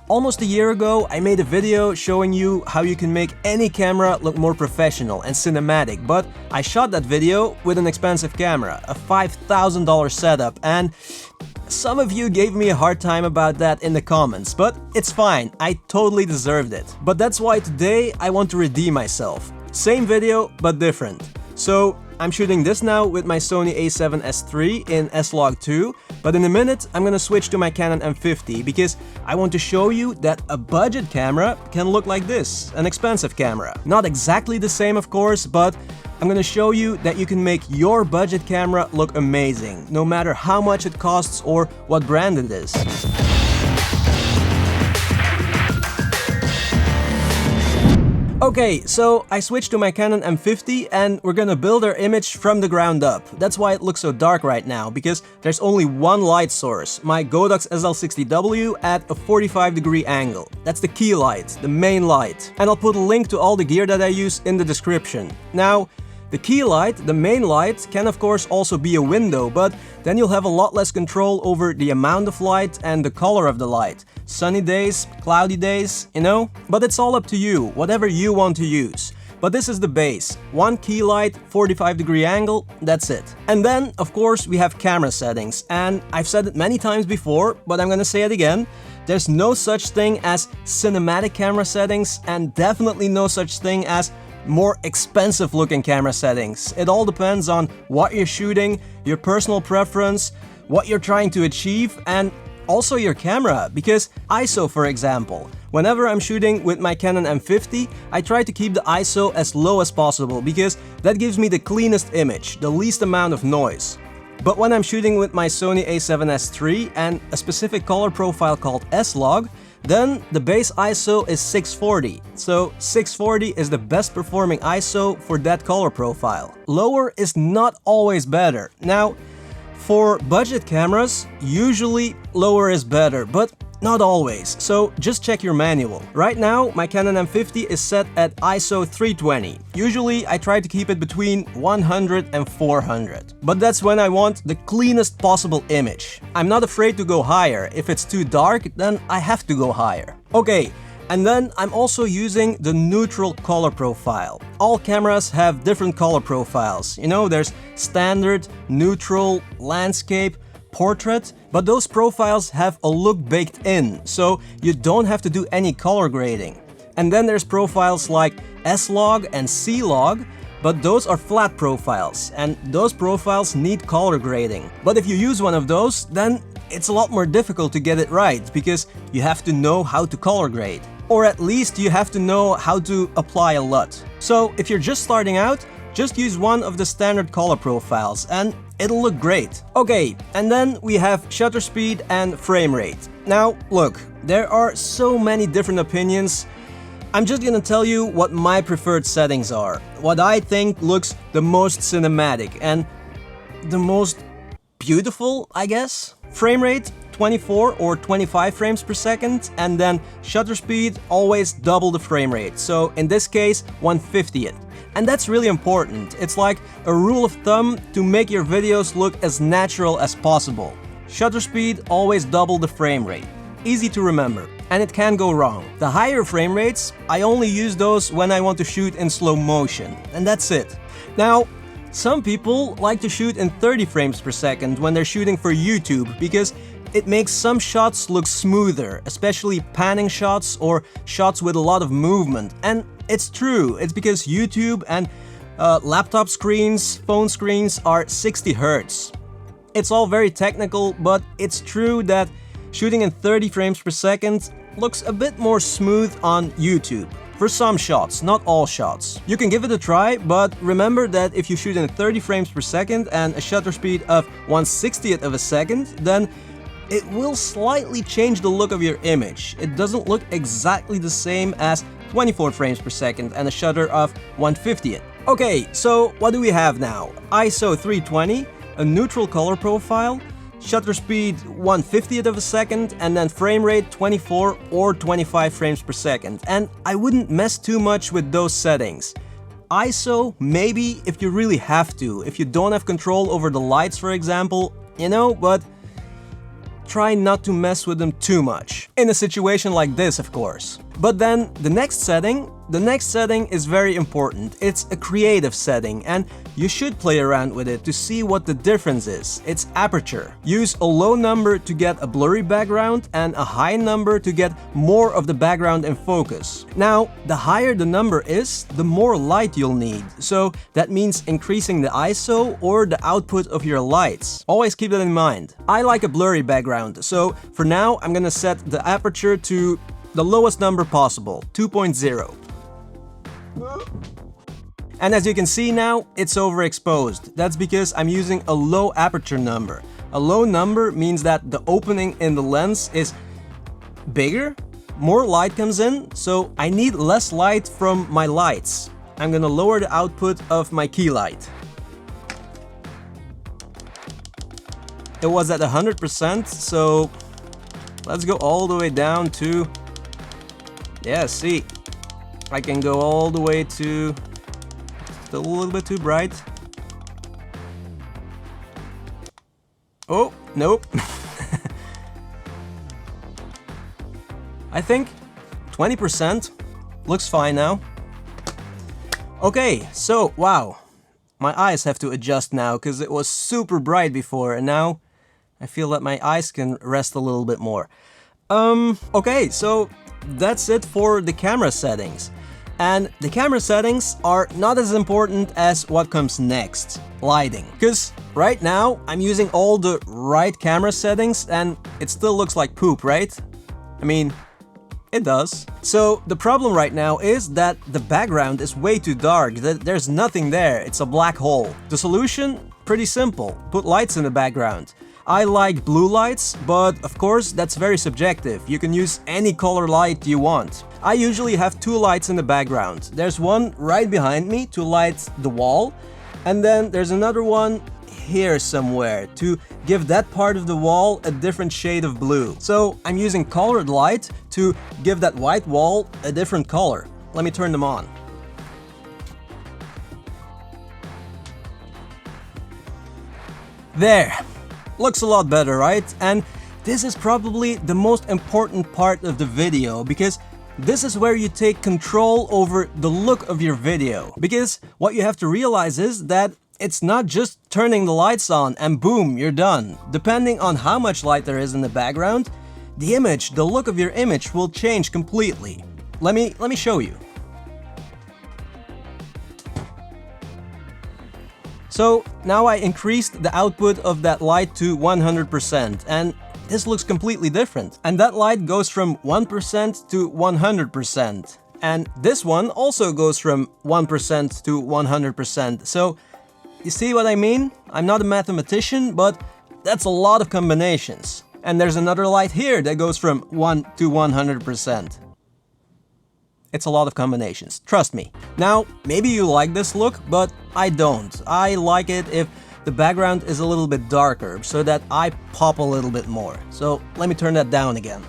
Almost a year ago, I made a video showing you how you can make any camera look more professional and cinematic, but I shot that video with an expensive camera, a $5,000 setup, and some of you gave me a hard time about that in the comments, but it's fine, I totally deserved it. But that's why today I want to redeem myself. Same video, but different. So, I'm shooting this now with my Sony a7S III in S-Log 2, but in a minute I'm gonna switch to my Canon M50 because I want to show you that a budget camera can look like this, an expensive camera. Not exactly the same of course, but I'm gonna show you that you can make your budget camera look amazing, no matter how much it costs or what brand it is. Okay, so I switched to my Canon M50 and we're gonna build our image from the ground up. That's why it looks so dark right now, because there's only one light source, my Godox SL60W at a 45-degree angle. That's the key light, the main light. And I'll put a link to all the gear that I use in the description. Now, the key light, the main light, can of course also be a window, but then you'll have a lot less control over the amount of light and the color of the light. Sunny days, cloudy days, you know? But it's all up to you, whatever you want to use. But this is the base. One key light, 45-degree angle, that's it. And then, of course, we have camera settings. And I've said it many times before, but I'm gonna say it again. There's no such thing as cinematic camera settings, and definitely no such thing as more expensive looking camera settings. It all depends on what you're shooting, your personal preference, what you're trying to achieve, and also your camera, because ISO, for example. Whenever I'm shooting with my Canon M50, I try to keep the ISO as low as possible because that gives me the cleanest image, the least amount of noise. But when I'm shooting with my Sony a7S III and a specific color profile called S-Log, then the base ISO is 640. So 640 is the best performing ISO for that color profile. Lower is not always better. Now, for budget cameras, usually lower is better, but not always, so just check your manual. Right now, my Canon M50 is set at ISO 320. Usually, I try to keep it between 100 and 400. But that's when I want the cleanest possible image. I'm not afraid to go higher. If it's too dark, then I have to go higher. Okay. And then I'm also using the neutral color profile. All cameras have different color profiles. You know, there's standard, neutral, landscape, portrait, but those profiles have a look baked in, so you don't have to do any color grading. And then there's profiles like S-Log and C-Log, but those are flat profiles, and those profiles need color grading. But if you use one of those, then it's a lot more difficult to get it right, because you have to know how to color grade. Or at least you have to know how to apply a LUT. So if you're just starting out, just use one of the standard color profiles and it'll look great. Okay, and then we have shutter speed and frame rate. Now, look, there are so many different opinions. I'm just gonna tell you what my preferred settings are, what I think looks the most cinematic and the most beautiful, I guess. Frame rate, 24 or 25 frames per second, and then shutter speed, always double the frame rate. So in this case, 1/50th. And that's really important. It's like a rule of thumb to make your videos look as natural as possible. Shutter speed, always double the frame rate. Easy to remember. And it can go wrong. The higher frame rates, I only use those when I want to shoot in slow motion. And that's it. Now, some people like to shoot in 30 frames per second when they're shooting for YouTube because it makes some shots look smoother, especially panning shots or shots with a lot of movement. And it's true, it's because YouTube and laptop screens, phone screens are 60 Hz. It's all very technical, but it's true that shooting in 30 frames per second looks a bit more smooth on YouTube. For some shots, not all shots. You can give it a try, but remember that if you shoot in 30 frames per second and a shutter speed of 1/60th of a second, then it will slightly change the look of your image. It doesn't look exactly the same as 24 frames per second and a shutter of 1/50th. Okay, so what do we have now? ISO 320, a neutral color profile, shutter speed 1/50th of a second, and then frame rate 24 or 25 frames per second. And I wouldn't mess too much with those settings. ISO, maybe if you really have to, if you don't have control over the lights, for example, you know, but try not to mess with them too much. In a situation like this, of course. But then the next setting is very important. It's a creative setting, and you should play around with it to see what the difference is. It's aperture. Use a low number to get a blurry background and a high number to get more of the background in focus. Now, the higher the number is, the more light you'll need. So that means increasing the ISO or the output of your lights. Always keep that in mind. I like a blurry background, so for now I'm gonna set the aperture to the lowest number possible, 2.0. And as you can see now, it's overexposed. That's because I'm using a low aperture number. A low number means that the opening in the lens is bigger, more light comes in, so I need less light from my lights. I'm gonna lower the output of my key light. It was at 100%, so let's go all the way down to... Yeah, see, I can go all the way to... Still a little bit too bright. Oh, nope. I think 20% looks fine now. Okay, so, wow. My eyes have to adjust now because it was super bright before, and now I feel that my eyes can rest a little bit more. Okay, so that's it for the camera settings. And the camera settings are not as important as what comes next, lighting. Because right now I'm using all the right camera settings and it still looks like poop, right? I mean, it does. So the problem right now is that the background is way too dark, there's nothing there, it's a black hole. The solution? Pretty simple, put lights in the background. I like blue lights, but of course that's very subjective. You can use any color light you want. I usually have two lights in the background. There's one right behind me to light the wall, and then there's another one here somewhere to give that part of the wall a different shade of blue. So I'm using colored light to give that white wall a different color. Let me turn them on. There. Looks a lot better, right? And this is probably the most important part of the video, because this is where you take control over the look of your video. Because what you have to realize is that it's not just turning the lights on and boom, you're done. Depending on how much light there is in the background, the image, the look of your image will change completely. Let me show you. So now I increased the output of that light to 100%, and this looks completely different. And that light goes from 1% to 100%. And this one also goes from 1% to 100%. So you see what I mean? I'm not a mathematician, but that's a lot of combinations. And there's another light here that goes from 1 to 100%. It's a lot of combinations, trust me. Now, maybe you like this look, but I don't. I like it if the background is a little bit darker, so that I pop a little bit more. So let me turn that down again.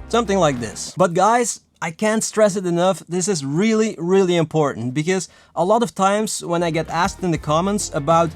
Something like this. But guys, I can't stress it enough, this is really, really important, because a lot of times when I get asked in the comments about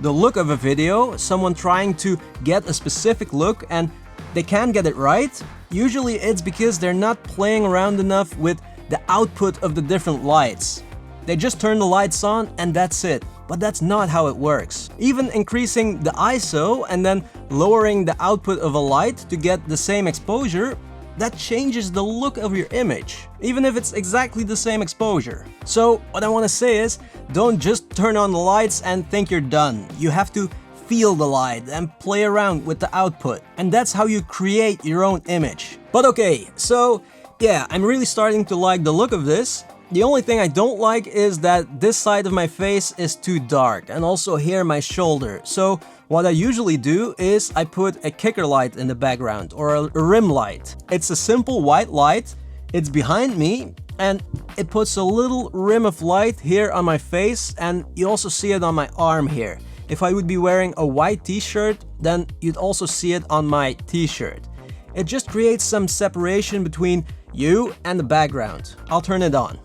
the look of a video, someone trying to get a specific look and they can't get it right, usually it's because they're not playing around enough with the output of the different lights. They just turn the lights on and that's it. But that's not how it works. Even increasing the ISO and then lowering the output of a light to get the same exposure, that changes the look of your image, even if it's exactly the same exposure. So what I want to say is, don't just turn on the lights and think you're done. You have to feel the light and play around with the output. And that's how you create your own image. But okay, so yeah, I'm really starting to like the look of this. The only thing I don't like is that this side of my face is too dark, and also here my shoulder. So what I usually do is I put a kicker light in the background, or a rim light. It's a simple white light, it's behind me, and it puts a little rim of light here on my face, and you also see it on my arm here. If I would be wearing a white t-shirt, then you'd also see it on my t-shirt. It just creates some separation between you and the background. I'll turn it on.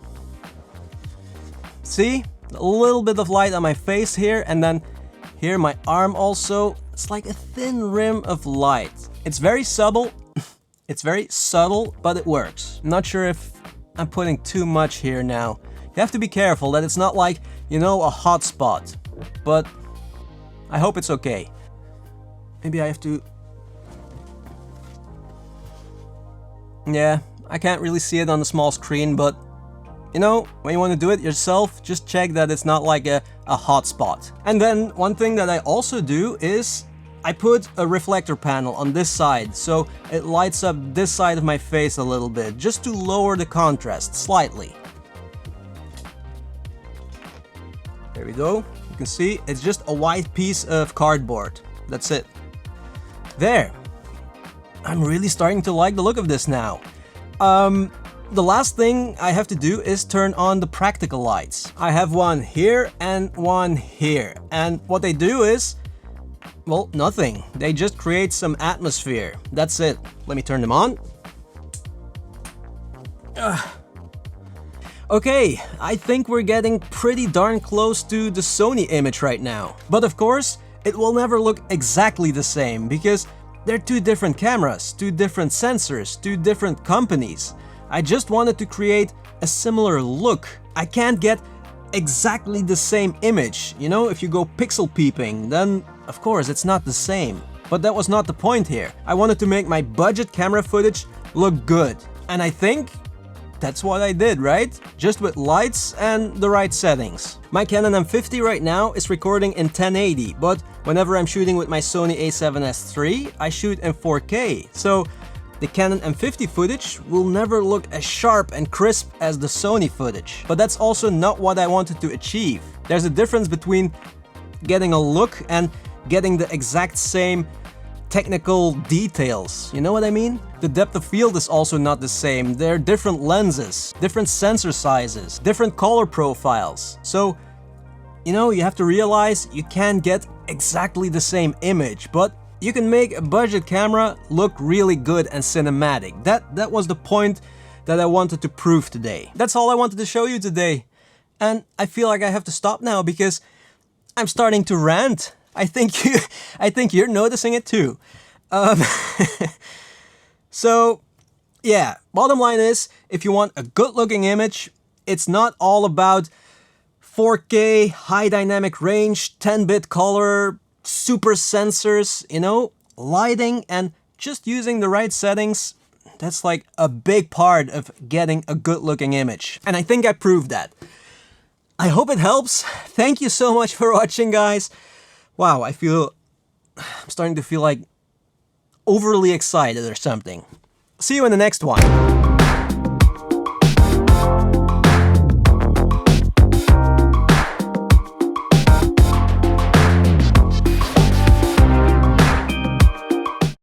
See? A little bit of light on my face here, and then Here, my arm also, it's like a thin rim of light. It's very subtle. It's very subtle, but it works. I'm not sure if I'm putting too much here now. You have to be careful that it's not like, you know, a hot spot. But I hope it's okay. Maybe I have to... Yeah, I can't really see it on the small screen, but you know, when you want to do it yourself, just check that it's not like a hot spot. And then one thing that I also do is I put a reflector panel on this side, so it lights up this side of my face a little bit, just to lower the contrast slightly. There we go. You can see it's just a white piece of cardboard. That's it. There. I'm really starting to like the look of this now. The last thing I have to do is turn on the practical lights. I have one here and one here. And what they do is, well, nothing. They just create some atmosphere. That's it. Let me turn them on. Okay, I think we're getting pretty darn close to the Sony image right now. But of course, it will never look exactly the same because they're two different cameras, two different sensors, two different companies. I just wanted to create a similar look. I can't get exactly the same image. You know, if you go pixel peeping, then of course it's not the same. But that was not the point here. I wanted to make my budget camera footage look good. And I think that's what I did, right? Just with lights and the right settings. My Canon M50 right now is recording in 1080, but whenever I'm shooting with my Sony a7S III, I shoot in 4K. So the Canon M50 footage will never look as sharp and crisp as the Sony footage. But that's also not what I wanted to achieve. There's a difference between getting a look and getting the exact same technical details. You know what I mean? The depth of field is also not the same. There are different lenses, different sensor sizes, different color profiles. So, you know, you have to realize you can't get exactly the same image, but you can make a budget camera look really good and cinematic. That was the point that I wanted to prove today. That's all I wanted to show you today. And I feel like I have to stop now because I'm starting to rant. I think you're noticing it too. So, yeah, bottom line is, if you want a good-looking image, it's not all about 4K, high dynamic range, 10-bit color, super sensors, you know, lighting and just using the right settings. That's like a big part of getting a good-looking image. And I think I proved that. I hope it helps. Thank you so much for watching, guys. Wow, I'm starting to feel like overly excited or something. See you in the next one.